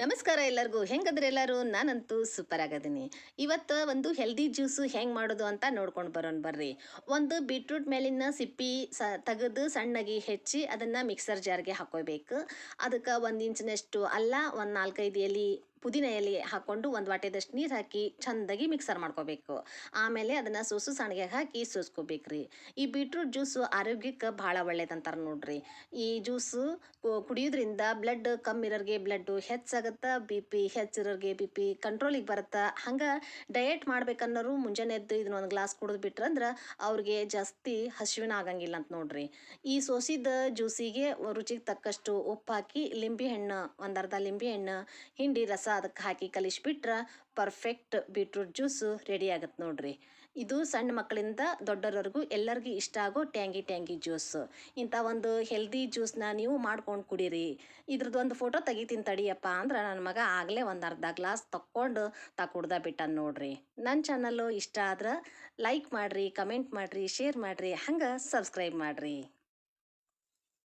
ನಮಸ್ಕಾರ ಎಲ್ಲರಿಗೂ ಹೆಂಗದ್ರಿ ಎಲ್ಲರೂ ನಾನಂತೂ ಸೂಪರ್ ಆಗದೀನಿ. ಇವತ್ತು ಒಂದು ಹೆಲ್ದಿ ಜ್ಯೂಸು ಹೆಂಗೆ ಮಾಡೋದು ಅಂತ ನೋಡ್ಕೊಂಡು ಬರೋಣ ಬರ್ರಿ. ಒಂದು ಬೀಟ್ರೂಟ್ ಮೇಲಿನ ಸಿಪ್ಪಿ ತೆಗೆದು ಸಣ್ಣಗೆ ಹೆಚ್ಚಿ ಅದನ್ನು ಮಿಕ್ಸರ್ ಜಾರ್ಗೆ ಹಾಕೋಬೇಕು. ಅದಕ್ಕೆ 1 ಇಂಚಿನಷ್ಟು ಅಲ್ಲ, ಒಂದು 4-5 ಎಲೆ ಪುದೀನ ಎಲೆ ಹಾಕ್ಕೊಂಡು ಒಂದು ವಾಟೆದಷ್ಟು ನೀರು ಹಾಕಿ ಚೆಂದಾಗಿ ಮಿಕ್ಸರ್ ಮಾಡ್ಕೋಬೇಕು. ಆಮೇಲೆ ಅದನ್ನು ಸಣ್ಣಗೆ ಹಾಕಿ ಸೋಸ್ಕೋಬೇಕ್ರಿ. ಈ ಬೀಟ್ರೂಟ್ ಜ್ಯೂಸು ಆರೋಗ್ಯಕ್ಕೆ ಭಾಳ ಒಳ್ಳೇದಂತಾರೆ ನೋಡ್ರಿ. ಈ ಜ್ಯೂಸು ಕುಡಿಯೋದ್ರಿಂದ ಬ್ಲಡ್ ಕಮ್ಮಿ ಇರೋರಿಗೆ ಬ್ಲಡ್ಡು ಹೆಚ್ಚಾಗತ್ತೆ, ಬಿ ಪಿ ಹೆಚ್ಚಿರೋರಿಗೆ ಬಿ ಪಿ ಕಂಟ್ರೋಲಿಗೆ ಬರುತ್ತೆ. ಹಂಗೆ ಡಯಟ್ ಮಾಡ್ಬೇಕನ್ನೋರು ಮುಂಜಾನೆ ಎದ್ದು ಇದನ್ನೊಂದು ಗ್ಲಾಸ್ ಕುಡಿದು ಬಿಟ್ರಂದ್ರೆ ಅವ್ರಿಗೆ ಜಾಸ್ತಿ ಹಸಿವಿನ ಆಗಂಗಿಲ್ಲ ಅಂತ ನೋಡ್ರಿ. ಈ ಸೋಸಿದ ಜ್ಯೂಸಿಗೆ ರುಚಿಗೆ ತಕ್ಕಷ್ಟು ಉಪ್ಪು ಹಾಕಿ ಲಿಂಬೆ ಹಣ್ಣು ಒಂದು ಅರ್ಧ ಲಿಂಬೆ ಹಣ್ಣು ಹಿಂಡಿ ರಸ ಅದಕ್ಕೆ ಹಾಕಿ ಕಲಿಸ್ಬಿಟ್ರೆ ಪರ್ಫೆಕ್ಟ್ ಬೀಟ್ರೂಟ್ ಜ್ಯೂಸು ರೆಡಿ ಆಗತ್ತೆ ನೋಡ್ರಿ. ಇದು ಸಣ್ಣ ಮಕ್ಕಳಿಂದ ದೊಡ್ಡರವರೆಗೂ ಎಲ್ಲರಿಗೂ ಇಷ್ಟ ಆಗೋ ಟ್ಯಾಂಗಿ ಜ್ಯೂಸು. ಇಂಥ ಒಂದು ಹೆಲ್ದಿ ಜ್ಯೂಸ್ನ ನೀವು ಮಾಡ್ಕೊಂಡು ಕುಡೀರಿ. ಇದ್ರದ್ದು ಒಂದು ಫೋಟೋ ತೆಗಿತೀನಿ ತಡಿಯಪ್ಪ ಅಂದ್ರೆ ನನ್ನ ಮಗ ಆಗಲೇ ಒಂದು ಅರ್ಧ ಗ್ಲಾಸ್ ತಕ್ಕೊಂಡು ಕುಡ್ದ ಬಿಟ್ಟ ನೋಡ್ರಿ. ನನ್ನ ಚಾನಲ್ಲು ಇಷ್ಟ ಆದ್ರೆ ಲೈಕ್ ಮಾಡಿರಿ, ಕಮೆಂಟ್ ಮಾಡಿರಿ, ಶೇರ್ ಮಾಡಿರಿ, ಹಂಗೆ ಸಬ್ಸ್ಕ್ರೈಬ್ ಮಾಡಿರಿ.